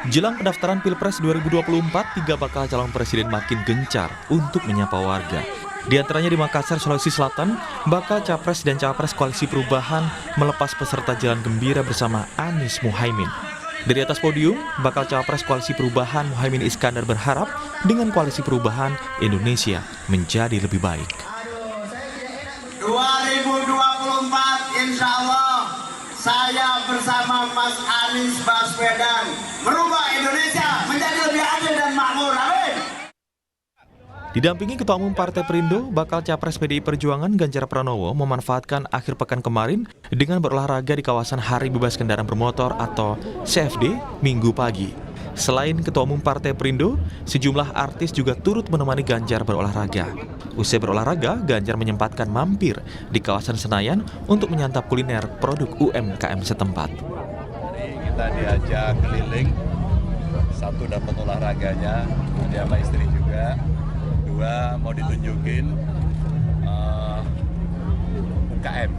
Jelang pendaftaran Pilpres 2024, tiga bakal calon presiden makin gencar untuk menyapa warga. Di antaranya di Makassar, Sulawesi Selatan, bakal capres dan cawapres Koalisi Perubahan melepas peserta jalan gembira bersama Anies Muhaimin. Dari atas podium, bakal cawapres Koalisi Perubahan Muhaimin Iskandar berharap dengan Koalisi Perubahan Indonesia menjadi lebih baik. 2024 insya Allah saya bersama Mas Anies Baswedan merubah Indonesia menjadi lebih adil dan makmur. Amin. Didampingi Ketua Umum Partai Perindo, bakal capres PDI Perjuangan Ganjar Pranowo memanfaatkan akhir pekan kemarin dengan berolahraga di kawasan Hari Bebas Kendaraan Bermotor atau CFD Minggu pagi. Selain Ketua Umum Partai Perindo, sejumlah artis juga turut menemani Ganjar berolahraga. Usai berolahraga, Ganjar menyempatkan mampir di kawasan Senayan untuk menyantap kuliner produk UMKM setempat. Kita diajak keliling, satu dapat olahraganya, dia sama istri juga. Dua mau ditunjukin UKM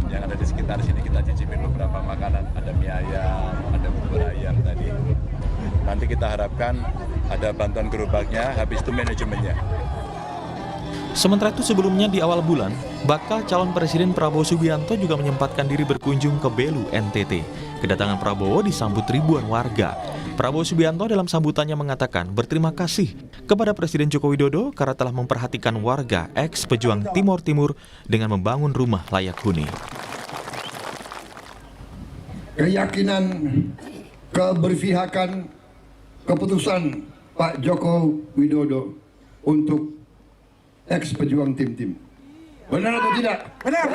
yang ada di sekitar sini. Kita cicipin beberapa makanan, ada mie ayam, ada bubur ayam tadi. Nanti kita harapkan ada bantuan gerobaknya, habis itu manajemennya. Sementara itu sebelumnya di awal bulan, bakal calon Presiden Prabowo Subianto juga menyempatkan diri berkunjung ke Belu, NTT. Kedatangan Prabowo disambut ribuan warga. Prabowo Subianto dalam sambutannya mengatakan berterima kasih kepada Presiden Joko Widodo karena telah memperhatikan warga ex-pejuang Timor Timur dengan membangun rumah layak huni. Keyakinan, keberpihakan, keputusan Pak Joko Widodo untuk ex-pejuang tim-tim. Benar atau tidak? Benar!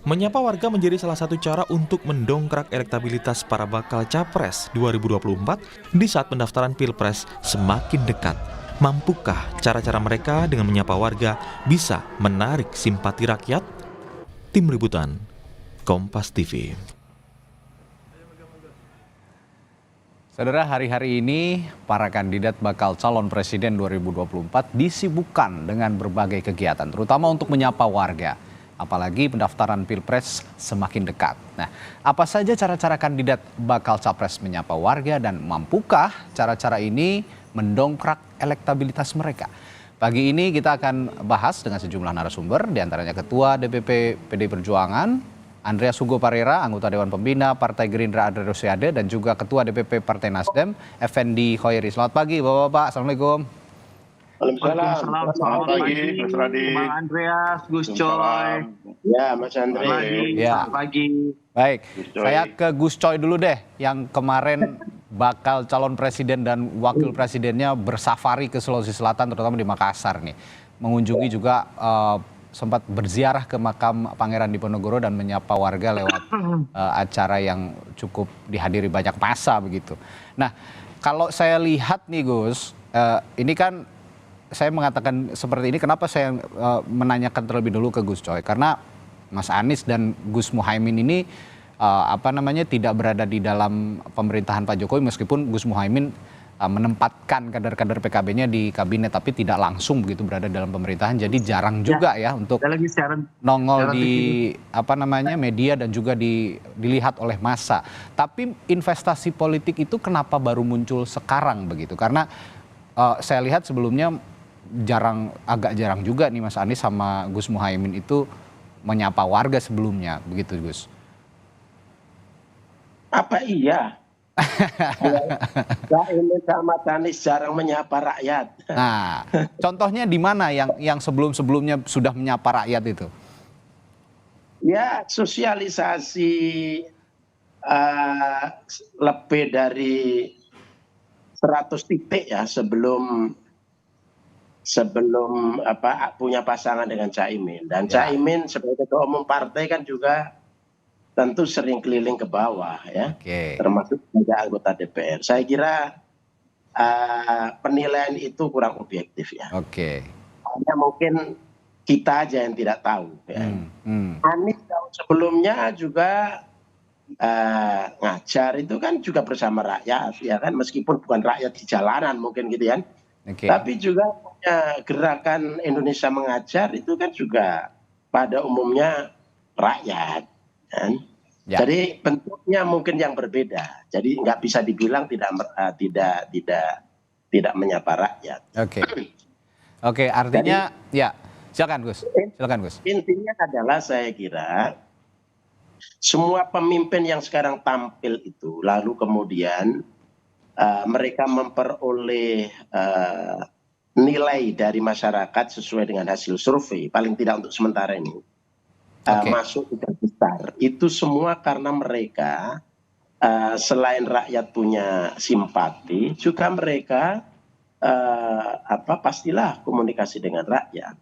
Menyapa warga menjadi salah satu cara untuk mendongkrak elektabilitas para bakal capres 2024 di saat pendaftaran Pilpres semakin dekat. Mampukah cara-cara mereka dengan menyapa warga bisa menarik simpati rakyat? Tim Liputan, Kompas TV. Saudara, hari-hari ini para kandidat bakal calon presiden 2024 disibukkan dengan berbagai kegiatan, terutama untuk menyapa warga. Apalagi pendaftaran Pilpres semakin dekat. Nah, apa saja cara-cara kandidat bakal capres menyapa warga dan mampukah cara-cara ini mendongkrak elektabilitas mereka? Pagi ini kita akan bahas dengan sejumlah narasumber, diantaranya Ketua DPP PDI Perjuangan, Andreas Hugo Parera, anggota Dewan Pembina Partai Gerindra Andre Rosiade, dan juga Ketua DPP Partai Nasdem, Effendi Hoiri. Selamat pagi, Bapak-Bapak. Assalamualaikum. Waalaikumsalam. Selamat pagi, Mas Radi. Bang Andreas, Gus Coy. Ya, Mas Andre. Ya. Selamat pagi. Baik, saya ke Gus Coy dulu deh, yang kemarin bakal calon presiden dan wakil presidennya bersafari ke Sulawesi Selatan, terutama di Makassar nih. Mengunjungi juga sempat berziarah ke makam Pangeran Diponegoro dan menyapa warga lewat acara yang cukup dihadiri banyak massa begitu. Nah, kalau saya lihat nih Gus, ini kan saya mengatakan seperti ini, kenapa saya menanyakan terlebih dulu ke Gus Coy, karena Mas Anies dan Gus Muhaimin ini tidak berada di dalam pemerintahan Pak Jokowi, meskipun Gus Muhaimin menempatkan kader-kader PKB-nya di kabinet, tapi tidak langsung begitu berada dalam pemerintahan. Jadi jarang juga ya untuk nongol di media dan juga dilihat oleh massa. Tapi investasi politik itu kenapa baru muncul sekarang begitu? Karena saya lihat sebelumnya agak jarang juga nih Mas Anies sama Gus Muhaimin itu menyapa warga sebelumnya, begitu Gus? Apa iya? Ini sama Anies jarang menyapa rakyat. Nah, contohnya di mana yang sebelum-sebelumnya sudah menyapa rakyat itu? Ya, sosialisasi lebih dari 100 titik ya sebelum punya pasangan dengan Caimin. Dan Caimin sebagai ketua umum partai kan juga tentu sering keliling ke bawah ya, termasuk juga anggota DPR. Saya kira penilaian itu kurang objektif ya. Hanya mungkin kita aja yang tidak tahu. Ya. Anies tahun sebelumnya juga ngajar itu kan juga bersama rakyat, ya kan, meskipun bukan rakyat di jalanan mungkin gitu kan. Tapi juga punya gerakan Indonesia Mengajar itu kan juga pada umumnya rakyat, kan. Ya. Jadi bentuknya mungkin yang berbeda. Jadi nggak bisa dibilang tidak menyapa rakyat. Oke. Oke, artinya ya, silakan Gus. Silakan Gus. Intinya adalah saya kira semua pemimpin yang sekarang tampil itu lalu kemudian mereka memperoleh nilai dari masyarakat sesuai dengan hasil survei, paling tidak untuk sementara ini. Masuk 3 besar itu semua karena mereka selain rakyat punya simpati juga mereka pastilah komunikasi dengan rakyat.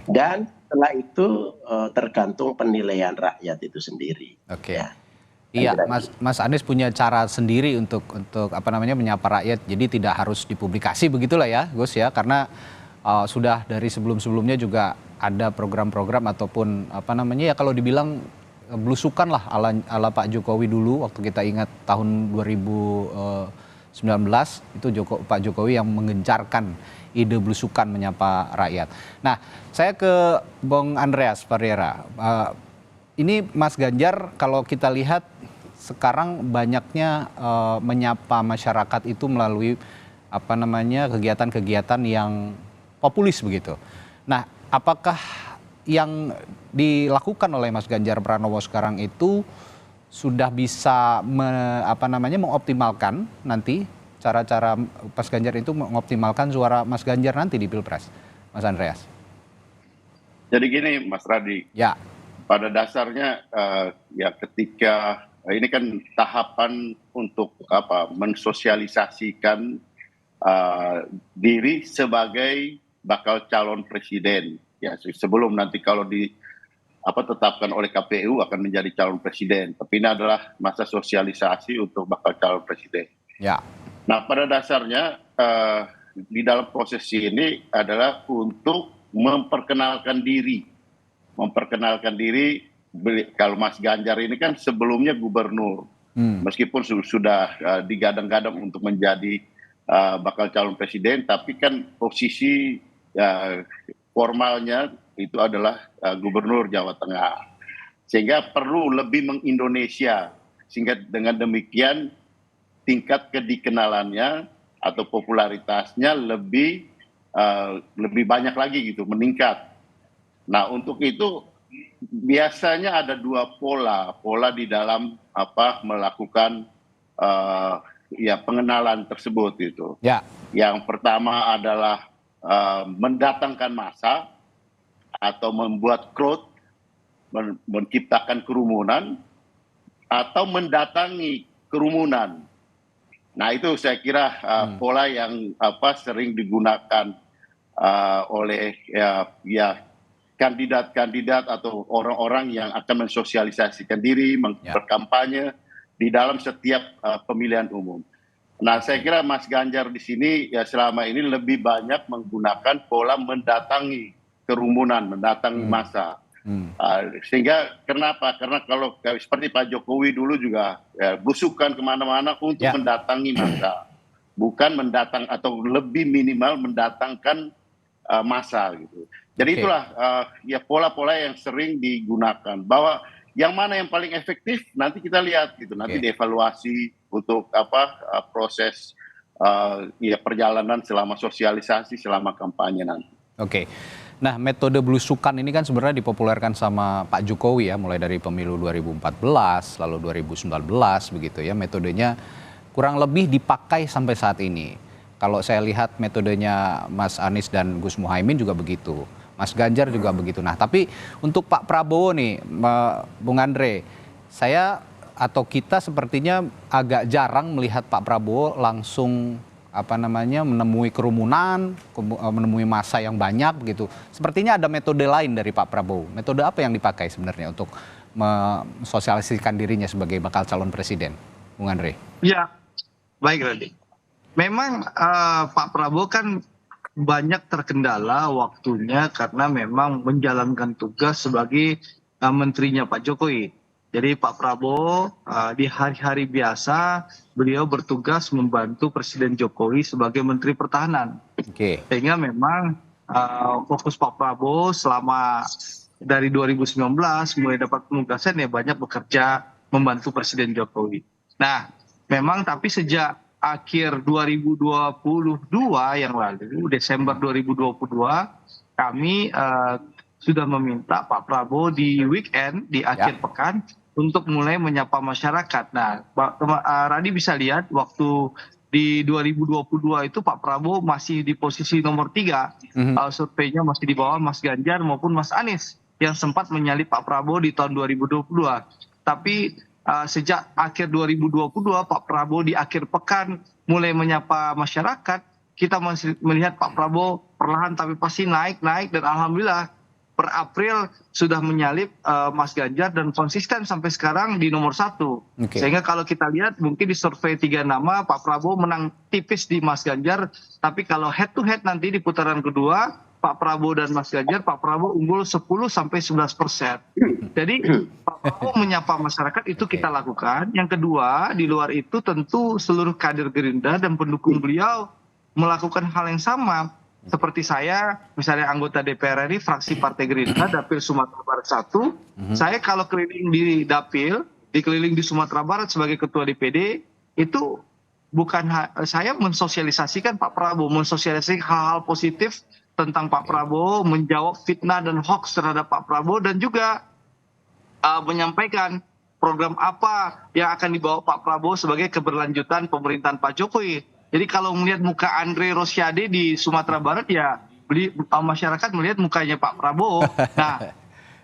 Dan setelah itu tergantung penilaian rakyat itu sendiri. Ya. Iya, Mas Anies punya cara sendiri untuk menyapa rakyat. Jadi tidak harus dipublikasi begitulah ya, Gus ya, karena sudah dari sebelum-sebelumnya juga ada program-program ataupun ya kalau dibilang belusukan lah ala Pak Jokowi dulu waktu kita ingat tahun 2019 itu Pak Jokowi yang menggencarkan ide belusukan menyapa rakyat. Nah, saya ke Bung Andreas Pereira. Ini Mas Ganjar kalau kita lihat sekarang banyaknya menyapa masyarakat itu melalui kegiatan-kegiatan yang populis begitu. Nah, apakah yang dilakukan oleh Mas Ganjar Pranowo sekarang itu sudah bisa mengoptimalkan nanti cara-cara Mas Ganjar itu mengoptimalkan suara Mas Ganjar nanti di Pilpres, Mas Andreas? Jadi gini, Mas Radi. Ya. Pada dasarnya ya ketika ini kan tahapan untuk mensosialisasikan diri sebagai bakal calon presiden. Ya, sebelum nanti kalau ditetapkan oleh KPU akan menjadi calon presiden. Tapi ini adalah masa sosialisasi untuk bakal calon presiden. Ya. Nah, pada dasarnya di dalam proses ini adalah untuk memperkenalkan diri. Kalau Mas Ganjar ini kan sebelumnya gubernur. Meskipun sudah digadang-gadang untuk menjadi bakal calon presiden, tapi kan posisi formalnya itu adalah gubernur Jawa Tengah. Sehingga perlu lebih mengindonesia. Sehingga dengan demikian tingkat kedikenalannya atau popularitasnya lebih banyak lagi gitu, meningkat. Nah, untuk itu biasanya ada 2 pola di dalam melakukan pengenalan tersebut itu. Ya. Yang pertama adalah mendatangkan massa atau membuat crowd, menciptakan kerumunan atau mendatangi kerumunan. Nah, itu saya kira pola yang sering digunakan oleh kandidat-kandidat atau orang-orang yang akan mensosialisasikan diri, berkampanye di dalam setiap pemilihan umum. Nah, saya kira Mas Ganjar di sini ya selama ini lebih banyak menggunakan pola mendatangi kerumunan, mendatangi massa. Sehingga kenapa? Karena kalau seperti Pak Jokowi dulu juga belusukan kemana-mana untuk mendatangi massa, bukan mendatang atau lebih minimal mendatangkan massa gitu. Jadi itulah pola-pola yang sering digunakan. Bahwa yang mana yang paling efektif nanti kita lihat gitu, nanti dievaluasi untuk proses perjalanan selama sosialisasi selama kampanye nanti. Nah, metode belusukan ini kan sebenarnya dipopulerkan sama Pak Jokowi ya, mulai dari pemilu 2014, lalu 2019 begitu ya. Metodenya kurang lebih dipakai sampai saat ini. Kalau saya lihat metodenya Mas Anies dan Gus Muhaimin juga begitu. Mas Ganjar juga begitu. Nah, tapi untuk Pak Prabowo nih, Bung Andre, saya atau kita sepertinya agak jarang melihat Pak Prabowo langsung menemui kerumunan, menemui massa yang banyak begitu. Sepertinya ada metode lain dari Pak Prabowo. Metode apa yang dipakai sebenarnya untuk mensosialisasikan dirinya sebagai bakal calon presiden, Bung Andre? Ya, baik Radi. Memang Pak Prabowo kan banyak terkendala waktunya karena memang menjalankan tugas sebagai menterinya Pak Jokowi. Jadi Pak Prabowo di hari-hari biasa beliau bertugas membantu Presiden Jokowi sebagai Menteri Pertahanan. Sehingga memang fokus Pak Prabowo selama dari 2019 mulai dapat penugasan ya banyak bekerja membantu Presiden Jokowi. Nah, memang tapi sejak akhir 2022 yang lalu, Desember 2022, kami sudah meminta Pak Prabowo di weekend, di akhir pekan, untuk mulai menyapa masyarakat. Nah, Radi bisa lihat waktu di 2022 itu Pak Prabowo masih di posisi nomor 3, surveinya masih di bawah Mas Ganjar maupun Mas Anies yang sempat menyalip Pak Prabowo di tahun 2022. Tapi sejak akhir 2022 Pak Prabowo di akhir pekan mulai menyapa masyarakat, kita masih melihat Pak Prabowo perlahan tapi pasti naik dan alhamdulillah per April sudah menyalip Mas Ganjar dan konsisten sampai sekarang di nomor 1. Sehingga kalau kita lihat mungkin di survei 3 nama Pak Prabowo menang tipis di Mas Ganjar, tapi kalau head to head nanti di putaran kedua Pak Prabowo dan Mas Ganjar, Pak Prabowo unggul 10-11%. Jadi Pak Prabowo menyapa masyarakat itu kita lakukan. Yang kedua, di luar itu tentu seluruh kader Gerindra dan pendukung beliau melakukan hal yang sama. Seperti saya, misalnya anggota DPR RI, fraksi Partai Gerindra, Dapil Sumatera Barat 1, saya kalau keliling di Dapil, dikeliling di Sumatera Barat sebagai ketua DPD, itu bukan saya mensosialisasikan Pak Prabowo, mensosialisasikan hal-hal positif tentang Pak Prabowo, menjawab fitnah dan hoax terhadap Pak Prabowo, dan juga menyampaikan program apa yang akan dibawa Pak Prabowo sebagai keberlanjutan pemerintahan Pak Jokowi. Jadi kalau melihat muka Andre Rosiade di Sumatera Barat, ya masyarakat melihat mukanya Pak Prabowo. Nah,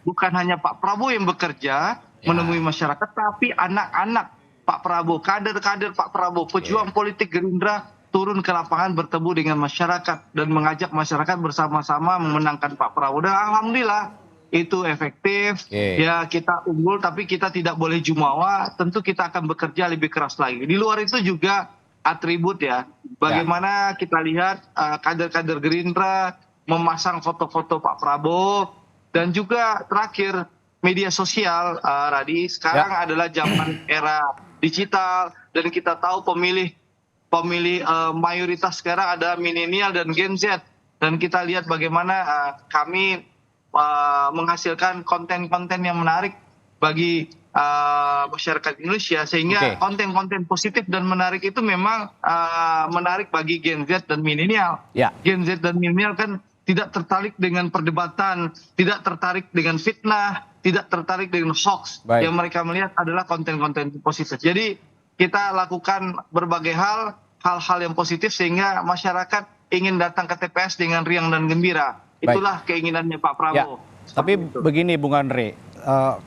bukan hanya Pak Prabowo yang bekerja menemui masyarakat, tapi anak-anak Pak Prabowo, kader-kader Pak Prabowo, pejuang politik Gerindra turun ke lapangan bertemu dengan masyarakat dan mengajak masyarakat bersama-sama memenangkan Pak Prabowo. Dan alhamdulillah itu efektif. Ya, kita unggul tapi kita tidak boleh jumawa. Tentu kita akan bekerja lebih keras lagi. Di luar itu juga atribut ya. Bagaimana kita lihat kader-kader Gerindra memasang foto-foto Pak Prabowo, dan juga terakhir media sosial, Radi, sekarang adalah zaman era digital, dan kita tahu pemilih mayoritas sekarang ada milenial dan Gen Z, dan kita lihat bagaimana kami menghasilkan konten-konten yang menarik bagi masyarakat Indonesia, sehingga konten-konten positif dan menarik itu memang menarik bagi Gen Z dan milenial. Gen Z dan milenial kan tidak tertarik dengan perdebatan, tidak tertarik dengan fitnah, tidak tertarik dengan hoax. Yang mereka melihat adalah konten-konten positif. Jadi kita lakukan berbagai hal-hal yang positif sehingga masyarakat ingin datang ke TPS dengan riang dan gembira. Itulah keinginannya Pak Prabowo. Tapi begini Bung Andre,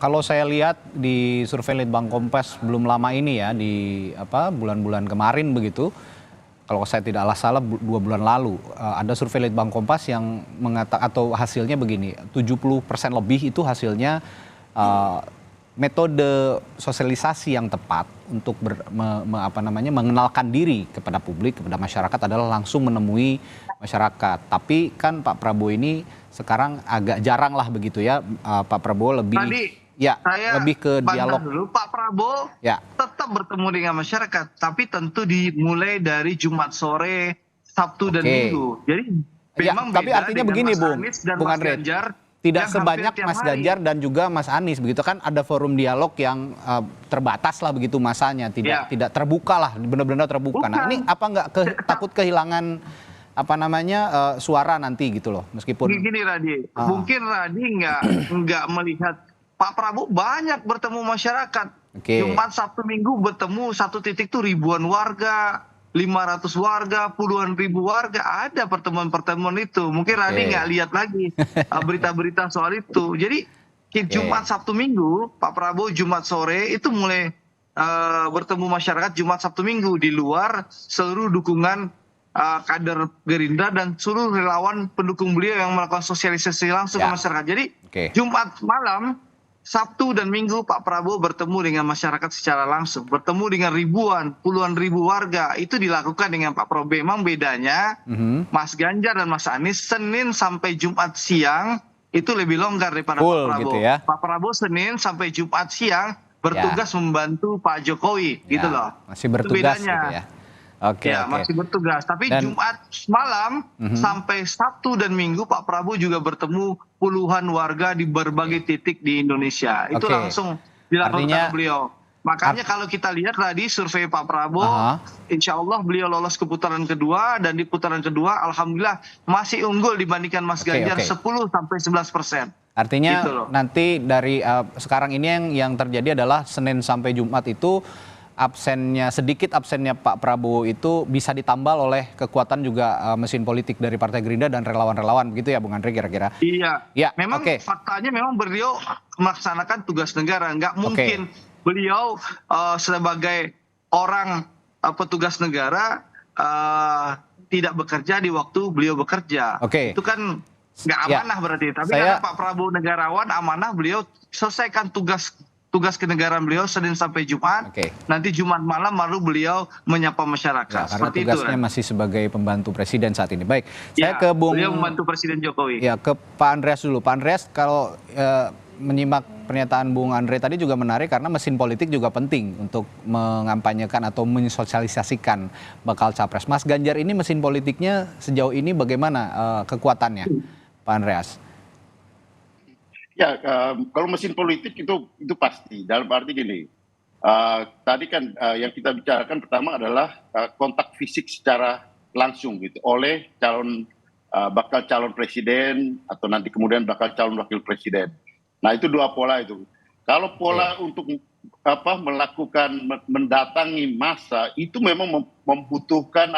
kalau saya lihat di survei Litbang Kompas belum lama ini ya, di bulan-bulan kemarin begitu, kalau saya tidak salah 2 bulan lalu, ada survei Litbang Kompas yang mengatakan, atau hasilnya begini, 70% lebih itu hasilnya metode sosialisasi yang tepat untuk mengenalkan diri kepada publik, kepada masyarakat adalah langsung menemui masyarakat. Tapi kan Pak Prabowo ini sekarang agak jarang lah begitu ya, Pak Prabowo lebih lebih ke dialog. Dulu Pak Prabowo tetap bertemu dengan masyarakat, tapi tentu dimulai dari Jumat sore, Sabtu dan Minggu. Jadi memang tapi artinya begini Bung Andre, tidak sebanyak Mas Ganjar dan juga Mas Anies begitu kan, ada forum dialog yang terbatas lah begitu masanya, tidak terbuka lah, benar-benar terbuka. Nah ini apa nggak takut kehilangan suara nanti gitu loh, meskipun gini Radi, mungkin Radi nggak melihat Pak Prabowo banyak bertemu masyarakat. Jumat, Sabtu, Minggu bertemu satu titik tuh ribuan warga, 500 warga, puluhan ribu warga, ada pertemuan-pertemuan itu. Mungkin Radi nggak lihat lagi berita-berita soal itu. Jadi Jumat, Sabtu, Minggu, Pak Prabowo Jumat sore itu mulai bertemu masyarakat Jumat, Sabtu, Minggu, di luar seluruh dukungan kader Gerindra dan seluruh relawan pendukung beliau yang melakukan sosialisasi langsung ke masyarakat. Jadi Jumat malam, Sabtu dan Minggu Pak Prabowo bertemu dengan masyarakat secara langsung, bertemu dengan puluhan ribu warga. Itu dilakukan dengan Pak Prabowo. Memang bedanya Mas Ganjar dan Mas Anies Senin sampai Jumat siang itu lebih longgar daripada Pak Prabowo. Gitu ya? Pak Prabowo Senin sampai Jumat siang bertugas membantu Pak Jokowi, gitu loh. Masih bertugas gitu ya. Masih bertugas. Tapi Jumat malam sampai Sabtu dan Minggu Pak Prabowo juga bertemu puluhan warga di berbagai titik di Indonesia. Itu langsung dilakukan beliau. Makanya kalau kita lihat tadi survei Pak Prabowo, insya Allah beliau lolos ke putaran kedua, dan di putaran kedua alhamdulillah masih unggul dibandingkan Mas Ganjar 10-11%. Artinya Gitu loh. nanti dari sekarang ini yang terjadi adalah Senin sampai Jumat itu sedikit absennya Pak Prabowo itu bisa ditambal oleh kekuatan juga mesin politik dari Partai Gerindra dan relawan-relawan, begitu ya Bung Andre kira-kira? Iya, Ya, memang faktanya memang beliau melaksanakan tugas negara. Nggak mungkin beliau sebagai orang petugas negara tidak bekerja di waktu beliau bekerja. Itu kan nggak amanah berarti. Tapi karena Pak Prabowo negarawan, amanah beliau selesaikan tugas kenegaraan beliau Senin sampai Jumat. Nanti Jumat malam baru beliau menyapa masyarakat. Karena tugasnya masih sebagai pembantu presiden saat ini. Baik, saya ke beliau membantu Presiden Jokowi. Ya, ke Pak Andreas dulu. Pak Andreas, kalau menyimak pernyataan Bung Andre tadi juga menarik karena mesin politik juga penting untuk mengampanyekan atau mensosialisasikan bakal capres. Mas Ganjar ini mesin politiknya sejauh ini bagaimana kekuatannya, Pak Andreas? Ya, kalau mesin politik itu pasti. Dalam arti gini, tadi kan yang kita bicarakan pertama adalah kontak fisik secara langsung gitu oleh bakal calon presiden atau nanti kemudian bakal calon wakil presiden. Nah, itu dua pola itu. Kalau pola untuk melakukan mendatangi massa itu memang membutuhkan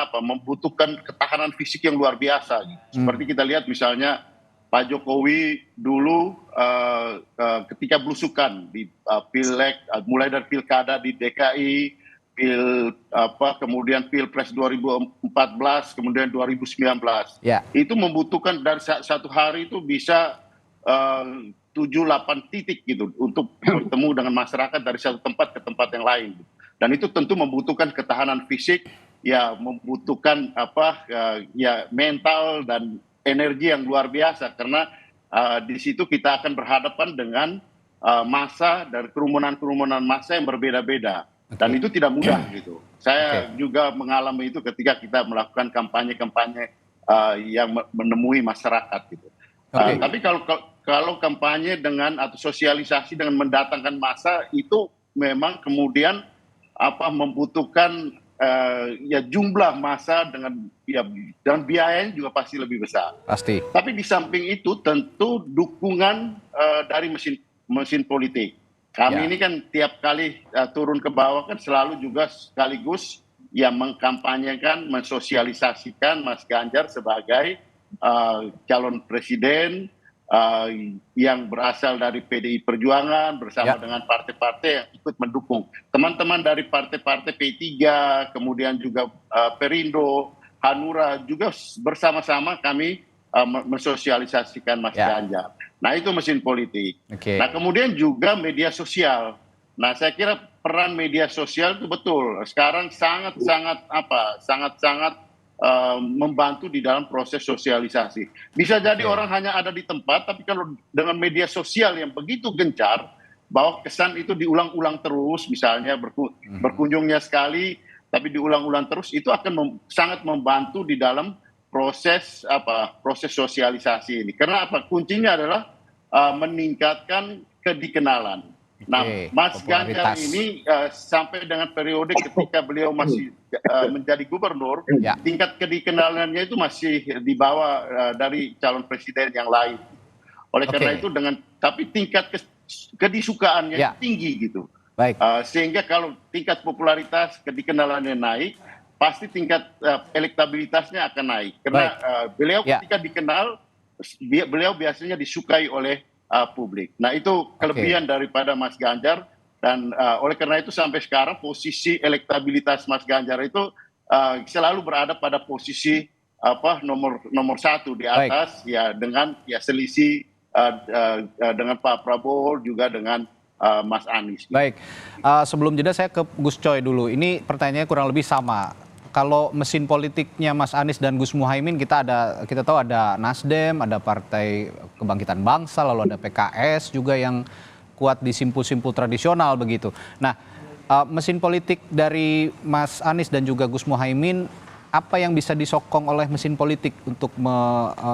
ketahanan fisik yang luar biasa. Gitu. Seperti kita lihat misalnya Pak Jokowi dulu ketika belusukan di pileg, mulai dari pilkada di DKI, kemudian pilpres 2014, kemudian 2019, itu membutuhkan dari satu hari itu bisa 7-8 titik gitu untuk bertemu dengan masyarakat dari satu tempat ke tempat yang lain. Dan itu tentu membutuhkan ketahanan fisik, ya membutuhkan mental dan energi yang luar biasa karena di situ kita akan berhadapan dengan massa dan kerumunan massa yang berbeda-beda dan itu tidak mudah gitu. Saya juga mengalami itu ketika kita melakukan kampanye-kampanye yang menemui masyarakat gitu. Tapi kalau kampanye atau sosialisasi dengan mendatangkan massa itu memang kemudian membutuhkan jumlah massa dan biayanya juga pasti lebih besar. Pasti. Tapi di samping itu tentu dukungan dari mesin politik. Kami ini kan tiap kali turun ke bawah kan selalu juga sekaligus yang mengkampanyekan, mensosialisasikan Mas Ganjar sebagai calon presiden yang berasal dari PDI Perjuangan bersama dengan partai-partai yang ikut mendukung. Teman-teman dari partai-partai P3, kemudian juga Perindo, Hanura juga bersama-sama kami mensosialisasikan Mas Ganjar. Nah, itu mesin politik. Nah, kemudian juga media sosial. Nah, saya kira peran media sosial itu betul. Sekarang sangat-sangat membantu di dalam proses sosialisasi. Bisa jadi orang hanya ada di tempat, tapi kalau dengan media sosial yang begitu gencar, bahwa kesan itu diulang-ulang terus, misalnya berkunjungnya sekali, tapi diulang-ulang terus, itu akan sangat membantu di dalam proses sosialisasi ini. Karena kuncinya adalah meningkatkan kedikenalan. Nah, Mas Ganjar ini sampai dengan periode ketika beliau masih menjadi gubernur, tingkat kedikenalannya itu masih di bawah dari calon presiden yang lain. Oleh karena itu tapi tingkat kedisukaannya tinggi gitu. Sehingga kalau tingkat popularitas kedikenalannya naik, pasti tingkat elektabilitasnya akan naik. Karena beliau ketika dikenal, beliau biasanya disukai oleh publik. Nah, itu kelebihan daripada Mas Ganjar dan oleh karena itu sampai sekarang posisi elektabilitas Mas Ganjar itu selalu berada pada posisi nomor satu di atas dengan selisih dengan Pak Prabowo juga dengan Mas Anies. Baik, sebelum jeda saya ke Gus Coy dulu. Ini pertanyaannya kurang lebih sama. Kalau mesin politiknya Mas Anies dan Gus Muhaimin kita tahu ada Nasdem, ada Partai Kebangkitan Bangsa, lalu ada PKS juga yang kuat di simpul-simpul tradisional begitu. Nah, mesin politik dari Mas Anies dan juga Gus Muhaimin apa yang bisa disokong oleh mesin politik untuk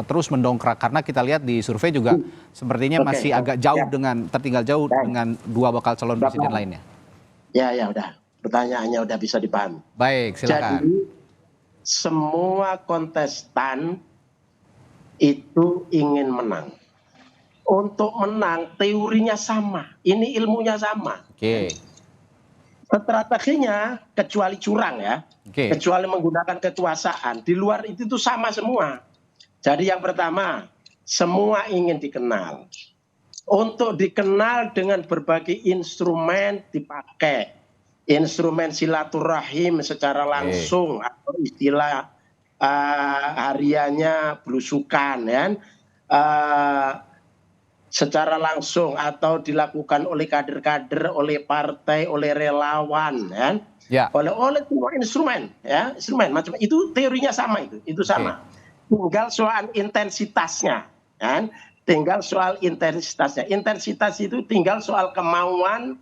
terus mendongkrak, karena kita lihat di survei juga sepertinya masih agak jauh tertinggal jauh dengan dua bakal calon presiden lainnya. Ya udah. Pertanyaannya udah bisa dipahami. Baik, silakan. Jadi semua kontestan itu ingin menang. Untuk menang teorinya sama, ini ilmunya sama. Oke. Strateginya kecuali curang ya, Oke. kecuali menggunakan kekuasaan. Di luar itu tuh sama semua. Jadi yang pertama, semua ingin dikenal. Untuk dikenal dengan berbagai instrumen dipakai. Instrumen silaturahim secara langsung atau istilah hariannya belusukan ya. Secara langsung atau dilakukan oleh kader-kader, oleh partai, oleh relawan, ya, oleh semua instrumen, ya, instrumen macam itu teorinya sama itu sama. Tinggal soal intensitasnya, kan? Tinggal soal intensitasnya. Intensitas itu tinggal soal kemauannya,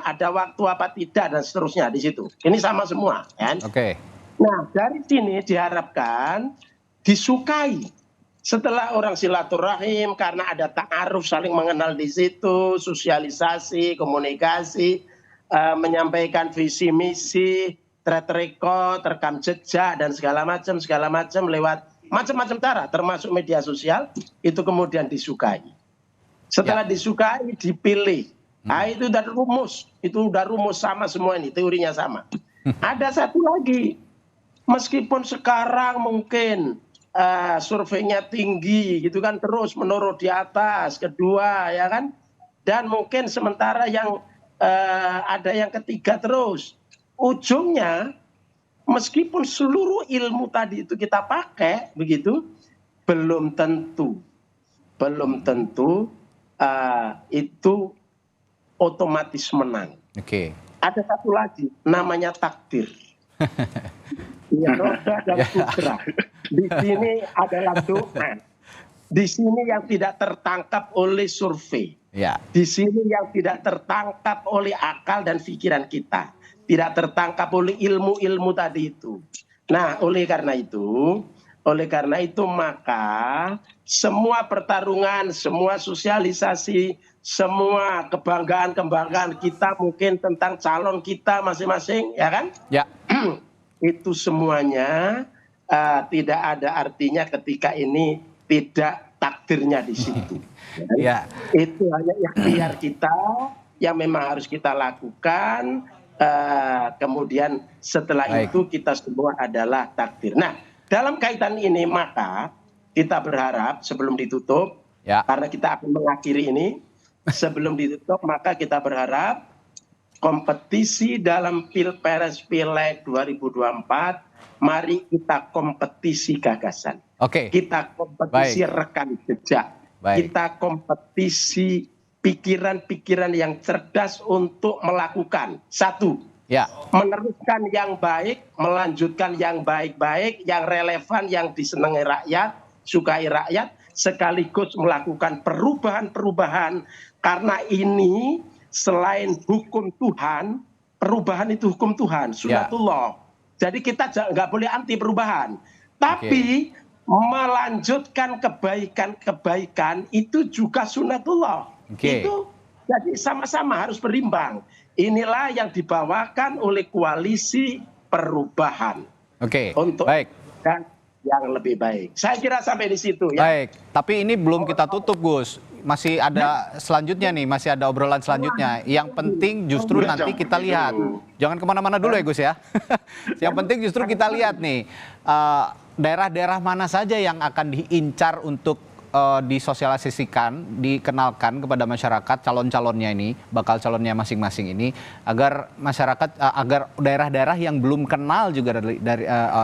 ada waktu apa tidak dan seterusnya di situ. Ini sama semua, kan? Oke. Nah dari sini diharapkan disukai. Setelah orang silaturahim karena ada ta'aruf saling mengenal di situ, sosialisasi, komunikasi, menyampaikan visi misi, track record, rekam jejak dan segala macam lewat macam-macam cara termasuk media sosial itu kemudian disukai. Setelah disukai dipilih. Nah, itu udah rumus sama semua ini, teorinya sama. Ada satu lagi. Meskipun sekarang mungkin surveinya tinggi gitu kan terus menurut di atas kedua ya kan dan mungkin sementara yang ada yang ketiga terus ujungnya meskipun seluruh ilmu tadi itu kita pakai begitu belum tentu itu otomatis menang. Oke. Ada satu lagi namanya takdir. Ya, roda dan putra. Di sini adalah doa. Di sini yang tidak tertangkap oleh survei. Ya. Di sini yang tidak tertangkap oleh akal dan pikiran kita. Tidak tertangkap oleh ilmu-ilmu tadi itu. Nah, oleh karena itu maka semua pertarungan, semua sosialisasi, semua kebanggaan kita mungkin tentang calon kita masing-masing, ya kan? Ya. Itu semuanya tidak ada artinya ketika ini tidak takdirnya di situ. Ya. Itu hanya ikhtiar kita yang memang harus kita lakukan. Kemudian setelah itu kita semua adalah takdir. Nah, dalam kaitan ini maka kita berharap sebelum ditutup, karena kita akan mengakhiri ini, sebelum ditutup maka kita berharap kompetisi dalam Pilpres Pileg 2024, mari kita kompetisi gagasan. Kita kompetisi rekam jejak. Kita kompetisi pikiran-pikiran yang cerdas untuk melakukan. Satu, meneruskan yang baik, melanjutkan yang baik-baik, yang relevan, yang disenangi rakyat, sukai rakyat, sekaligus melakukan perubahan-perubahan. Karena ini selain hukum Tuhan, perubahan itu hukum Tuhan, sunatullah. Jadi kita nggak boleh anti perubahan. Tapi melanjutkan kebaikan-kebaikan itu juga sunatullah. Itu jadi sama-sama harus berimbang. Inilah yang dibawakan oleh koalisi perubahan. Untuk yang lebih baik. Saya kira sampai di situ ya. Baik, tapi ini belum kita tutup Gus. Masih ada selanjutnya nih, masih ada obrolan selanjutnya. Yang penting justru nanti kita lihat. Jangan kemana-mana dulu ya Gus ya. Yang penting justru kita lihat nih, daerah-daerah mana saja yang akan diincar untuk disosialisasikan, dikenalkan kepada masyarakat calon-calonnya ini, bakal calonnya masing-masing ini, agar masyarakat, agar daerah-daerah yang belum kenal juga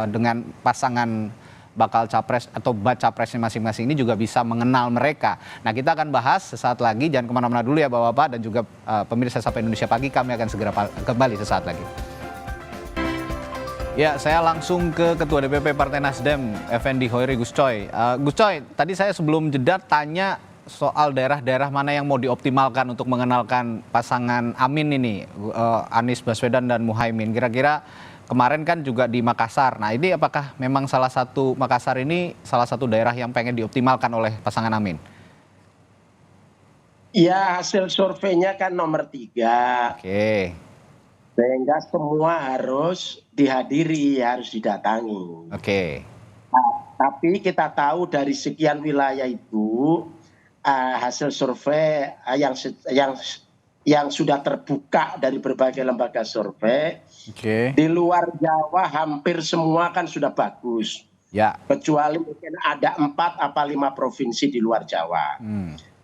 dengan pasangan bakal capres atau baca presnya masing-masing ini juga bisa mengenal mereka. Nah, kita akan bahas sesaat lagi, jangan kemana-mana dulu ya Bapak-Bapak dan juga pemirsa Sapa Indonesia Pagi, kami akan segera kembali sesaat lagi. Ya, saya langsung ke Ketua DPP Partai Nasdem, Effendi Hoiri Gus Coy. Gus Coy, tadi saya sebelum jeda tanya soal daerah-daerah mana yang mau dioptimalkan untuk mengenalkan pasangan Amin ini, Anies Baswedan dan Muhaimin. Kira-kira kemarin kan juga di Makassar. Nah, ini apakah memang Makassar ini salah satu daerah yang pengen dioptimalkan oleh pasangan Amin? Ya, hasil surveinya kan nomor 3. Oke. Sehingga semua harus dihadiri, harus didatangi. Oke. Nah, tapi kita tahu dari sekian wilayah itu hasil survei yang sudah terbuka dari berbagai lembaga survei. Oke. Di luar Jawa hampir semua kan sudah bagus. Ya. Kecuali mungkin ada 4 apa 5 provinsi di luar Jawa.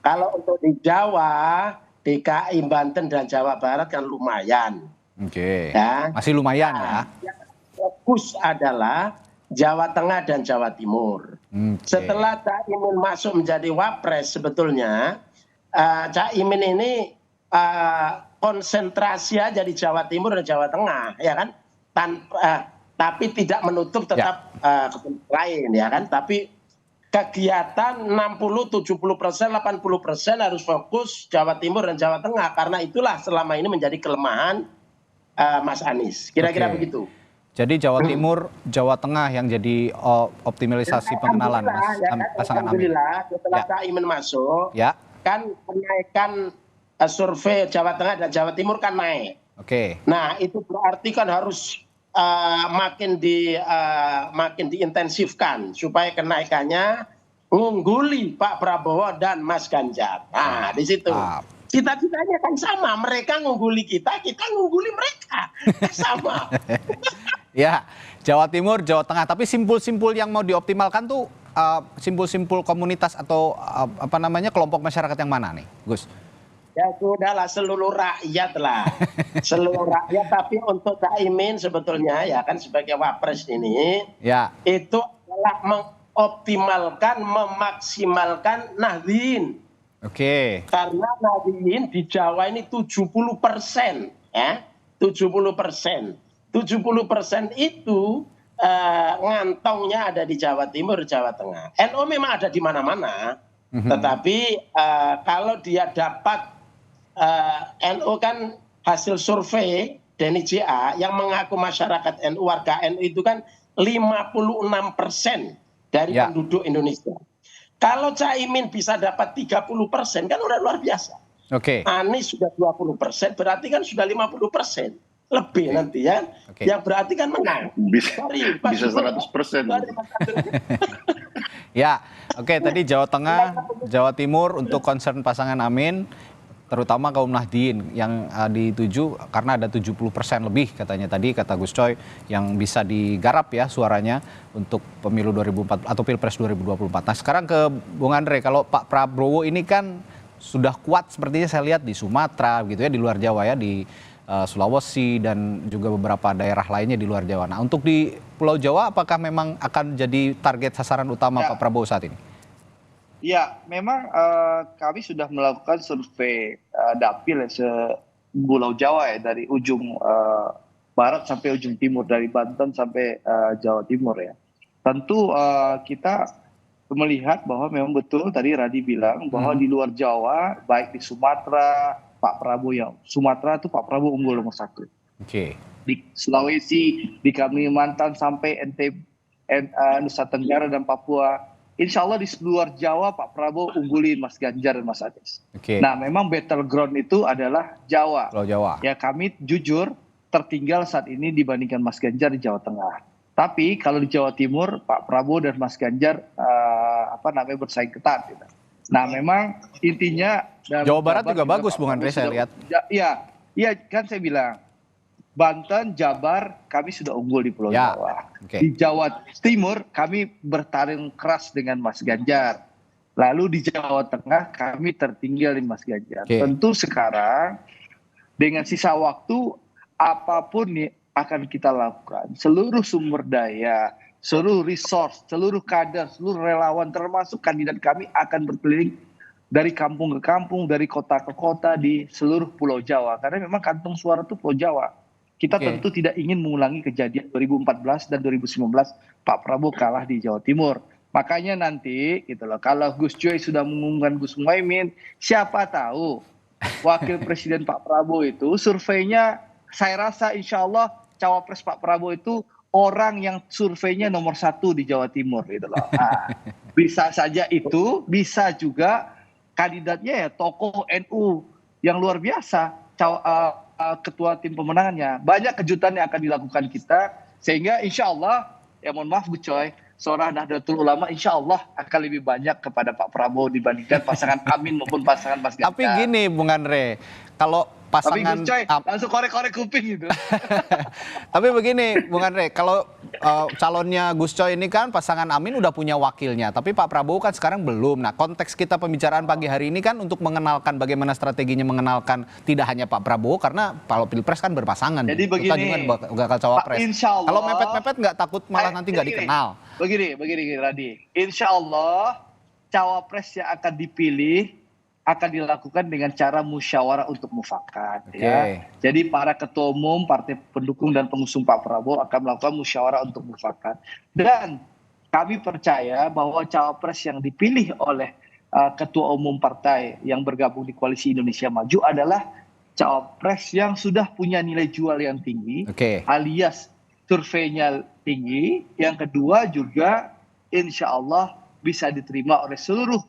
Kalau untuk di Jawa, DKI, Banten, dan Jawa Barat kan lumayan. Oke. Ya. Masih lumayan ya. Yang fokus adalah Jawa Tengah dan Jawa Timur. Setelah Caimin masuk menjadi wapres, sebetulnya Caimin ini konsentrasi aja di Jawa Timur dan Jawa Tengah, ya kan? Tapi tidak menutup tetap lain, ya kan? Tapi kegiatan 60, 70%, 80% harus fokus Jawa Timur dan Jawa Tengah, karena itulah selama ini menjadi kelemahan Mas Anies. Kira-kira begitu. Jadi Jawa Timur, Jawa Tengah yang jadi optimalisasi pengenalan pasangan Amin. Alhamdulillah, setelah Caimin masuk, kan kenaikan survei Jawa Tengah dan Jawa Timur kan naik. Oke. Nah, itu berarti kan harus makin diintensifkan supaya kenaikannya mengungguli Pak Prabowo dan Mas Ganjar. Nah, di situ. Cita-citanya kan sama, mereka ngungguli kita ngungguli mereka. Sama. Ya, Jawa Timur, Jawa Tengah. Tapi simpul-simpul yang mau dioptimalkan tuh simpul-simpul komunitas atau kelompok masyarakat yang mana nih, Gus? Ya sudahlah, seluruh rakyat lah. Seluruh rakyat, tapi untuk Caimin sebetulnya ya kan sebagai wapres ini, itu adalah mengoptimalkan, memaksimalkan Nahdien. Oke. Karena Nahdien di Jawa ini 70%, ya, 70%. 70% itu ngantongnya ada di Jawa Timur, Jawa Tengah. NU memang ada di mana-mana, tetapi kalau dia dapat NU kan hasil survei Denny JA yang mengaku masyarakat NU, warga NU itu kan 56% dari penduduk Indonesia. Kalau Caimin bisa dapat 30% kan udah luar biasa. Oke. Anies sudah 20%, berarti kan sudah 50%. Lebih nanti ya. Yang berarti kan menang. Bisa 100%. Ya, oke, tadi Jawa Tengah, Jawa Timur untuk concern pasangan Amin, terutama kaum Nahdien yang dituju karena ada 70% lebih katanya tadi, kata Gus Coy, yang bisa digarap ya suaranya untuk pemilu 2004 atau Pilpres 2024. Nah, sekarang ke Bung Andre, kalau Pak Prabowo ini kan sudah kuat sepertinya saya lihat di Sumatera gitu ya, di luar Jawa ya, di Sulawesi dan juga beberapa daerah lainnya di luar Jawa. Nah, untuk di Pulau Jawa apakah memang akan jadi target sasaran utama Pak Prabowo saat ini? Ya, memang kami sudah melakukan survei dapil se-Pulau Jawa ya, dari ujung barat sampai ujung timur, dari Banten sampai Jawa Timur ya. Tentu kita melihat bahwa memang betul tadi Radi bilang bahwa di luar Jawa, baik di Sumatera, Pak Prabowo Sumatera itu Pak Prabowo unggul nomor 1. Oke. Di Sulawesi, di Kalimantan sampai Nusa Tenggara dan Papua, insya Allah di luar Jawa Pak Prabowo unggulin Mas Ganjar dan Mas Anies. Nah, memang battleground itu adalah Jawa. Pulau Jawa. Ya, kami jujur tertinggal saat ini dibandingkan Mas Ganjar di Jawa Tengah. Tapi kalau di Jawa Timur Pak Prabowo dan Mas Ganjar bersaing ketat. Gitu. Nah, memang intinya Jawa Barat juga bagus, Bung Andre, saya lihat. Iya, kan saya bilang Banten, Jabar, kami sudah unggul di Pulau Jawa. Di Jawa Timur, kami bertarung keras dengan Mas Ganjar. Lalu di Jawa Tengah, kami tertinggal di Mas Ganjar. Tentu sekarang, dengan sisa waktu, apapun nih akan kita lakukan. Seluruh sumber daya, seluruh resource, seluruh kader, seluruh relawan, termasuk kandidat kami akan berkeliling dari kampung ke kampung, dari kota ke kota di seluruh Pulau Jawa. Karena memang kantong suara itu Pulau Jawa. Kita tentu tidak ingin mengulangi kejadian 2014 dan 2019 Pak Prabowo kalah di Jawa Timur. Makanya nanti gitu loh, kalau Gus Coy sudah mengumumkan Gus Muhaimin, siapa tahu wakil presiden Pak Prabowo itu surveinya, saya rasa insya Allah cawapres Pak Prabowo itu orang yang surveinya nomor 1 di Jawa Timur gitu loh. Nah, bisa saja itu, bisa juga kandidatnya ya tokoh NU yang luar biasa, ketua tim pemenangannya. Banyak kejutan yang akan dilakukan kita, sehingga insya Allah, ya mohon maaf Gus Coy, seorang Nahdlatul Ulama insya Allah akan lebih banyak kepada Pak Prabowo dibandingkan pasangan Amin maupun pasangan Mas Ganjar. Tapi gini Bung Andre, kalau Tapi pasangan Gus Coy langsung korek-korek kuping gitu. Tapi begini Bung Andre, kalau calonnya Gus Coy ini kan pasangan Amin udah punya wakilnya, tapi Pak Prabowo kan sekarang belum. Nah, konteks kita pembicaraan pagi hari ini kan untuk mengenalkan bagaimana strateginya mengenalkan tidak hanya Pak Prabowo, karena kalau Pilpres kan berpasangan. Jadi begini, kita juga bakal cawapres. insya Allah, kalau mepet-mepet nggak takut malah nanti nggak dikenal. Begini Radi, insya Allah cawapres yang akan dipilih akan dilakukan dengan cara musyawarah untuk mufakat. Ya. Jadi para ketua umum, partai pendukung dan pengusung Pak Prabowo akan melakukan musyawarah untuk mufakat. Dan kami percaya bahwa cawapres yang dipilih oleh ketua umum partai yang bergabung di Koalisi Indonesia Maju adalah cawapres yang sudah punya nilai jual yang tinggi, alias surveinya tinggi. Yang kedua juga insya Allah bisa diterima oleh seluruh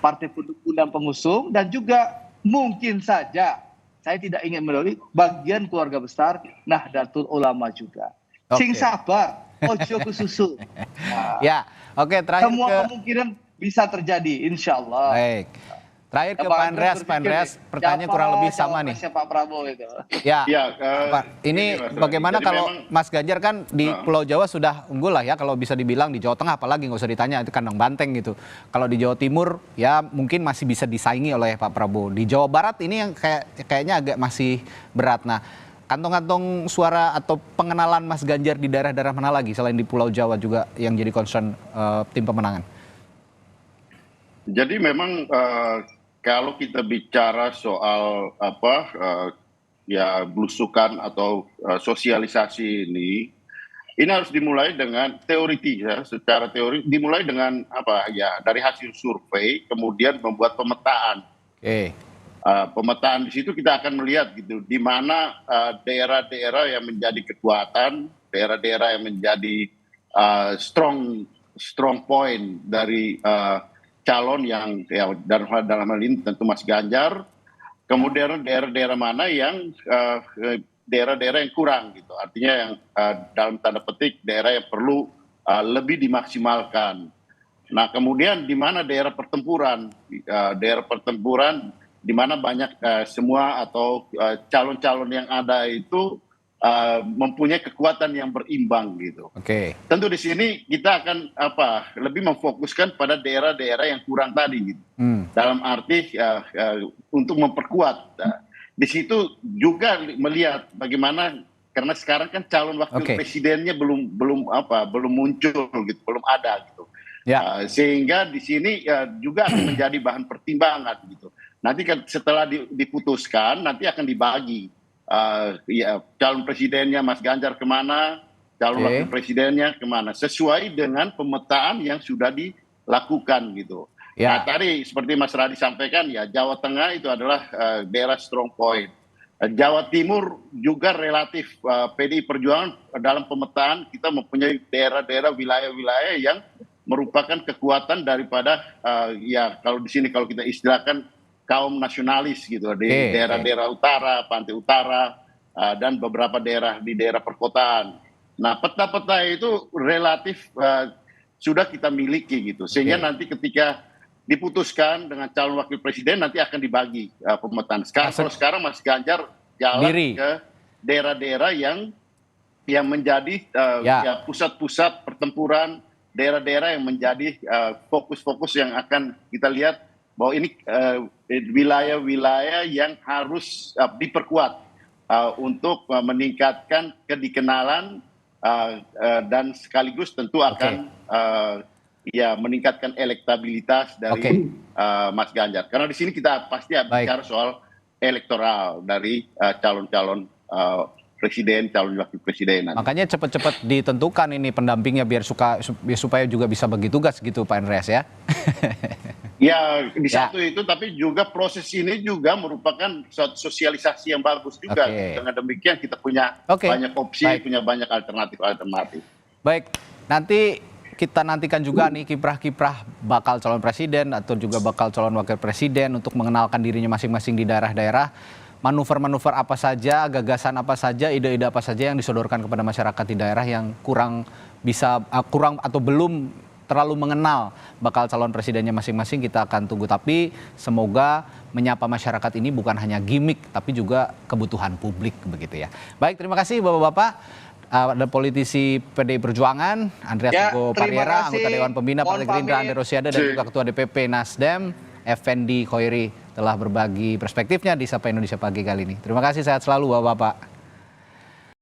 partai pendukung dan pengusung, dan juga mungkin saja, saya tidak ingin melalui bagian keluarga besar Nahdlatul Ulama juga. Sing sabar, ojo kesusu. Ya, terakhir semua kemungkinan bisa terjadi, insya Allah. Baik. Terakhir ke Pak Andreas, pertanyaan kurang lebih sama nih. Pak Prabowo itu. Ya, ini bagaimana kalau memang Mas Ganjar kan di Pulau Jawa sudah unggul lah ya, kalau bisa dibilang di Jawa Tengah apalagi nggak usah ditanya, itu kandang banteng gitu. Kalau di Jawa Timur ya mungkin masih bisa disaingi oleh Pak Prabowo. Di Jawa Barat ini yang kayaknya agak masih berat. Nah, kantong-kantong suara atau pengenalan Mas Ganjar di daerah-daerah mana lagi selain di Pulau Jawa juga yang jadi concern tim pemenangan? Jadi memang kalau kita bicara soal ya belusukan atau sosialisasi ini harus dimulai dengan teoritis ya, secara teori dimulai dengan dari hasil survei, kemudian membuat pemetaan. Pemetaan di situ kita akan melihat gitu di mana daerah-daerah yang menjadi kekuatan, daerah-daerah yang menjadi strong point dari calon yang ya, dalam hal ini tentu Mas Ganjar, kemudian daerah-daerah mana yang daerah-daerah yang kurang gitu, artinya yang dalam tanda petik daerah yang perlu lebih dimaksimalkan. Nah kemudian di mana daerah pertempuran di mana banyak semua atau calon-calon yang ada itu mempunyai kekuatan yang berimbang gitu. Tentu di sini kita akan lebih memfokuskan pada daerah-daerah yang kurang tadi gitu. Dalam arti untuk memperkuat. Di situ juga melihat bagaimana, karena sekarang kan calon wakil presidennya belum muncul gitu, belum ada gitu. Sehingga di sini juga akan menjadi bahan pertimbangan gitu. Nanti kan setelah diputuskan nanti akan dibagi. Calon presidennya Mas Ganjar kemana, calon wakil presidennya kemana, sesuai dengan pemetaan yang sudah dilakukan gitu. Nah tadi seperti Mas Radi sampaikan ya, Jawa Tengah itu adalah daerah strong point. Jawa Timur juga relatif PDI Perjuangan dalam pemetaan kita mempunyai daerah-daerah wilayah-wilayah yang merupakan kekuatan daripada ya kalau di sini kalau kita istilahkan kaum nasionalis gitu di daerah-daerah utara, pantai utara, dan beberapa daerah di daerah perkotaan. Nah peta-peta itu relatif sudah kita miliki gitu, sehingga nanti ketika diputuskan dengan calon wakil presiden nanti akan dibagi pemetaan. Kalau sekarang Mas Ganjar jalan ke daerah-daerah yang menjadi pusat-pusat pertempuran, daerah-daerah yang menjadi fokus-fokus yang akan kita lihat bahwa ini wilayah-wilayah yang harus diperkuat untuk meningkatkan kedikenalan dan sekaligus tentu akan meningkatkan elektabilitas dari Mas Ganjar. Karena di sini kita pasti bicara soal elektoral dari calon-calon presiden, calon wakil presiden. Makanya cepat-cepat ditentukan ini pendampingnya biar supaya juga bisa bagi tugas gitu Pak Andreas ya. Ya di satu itu, tapi juga proses ini juga merupakan suatu sosialisasi yang bagus juga. Dengan demikian kita punya banyak opsi, punya banyak alternatif. Baik, nanti kita nantikan juga nih kiprah-kiprah bakal calon presiden atau juga bakal calon wakil presiden untuk mengenalkan dirinya masing-masing di daerah-daerah. Manuver-manuver apa saja, gagasan apa saja, ide-ide apa saja yang disodorkan kepada masyarakat di daerah yang kurang atau belum terlalu mengenal bakal calon presidennya masing-masing, kita akan tunggu. Tapi semoga menyapa masyarakat ini bukan hanya gimmick, tapi juga kebutuhan publik begitu ya. Baik, terima kasih Bapak-Bapak. Ada politisi PDI Perjuangan, Andreas Hugo Pariera, anggota Dewan Pembina Partai Gerindra Andre Rosiade, dan juga Ketua DPP Nasdem, Effendi Khoiri, telah berbagi perspektifnya di Sapa Indonesia Pagi kali ini. Terima kasih, sehat selalu Bapak-Bapak.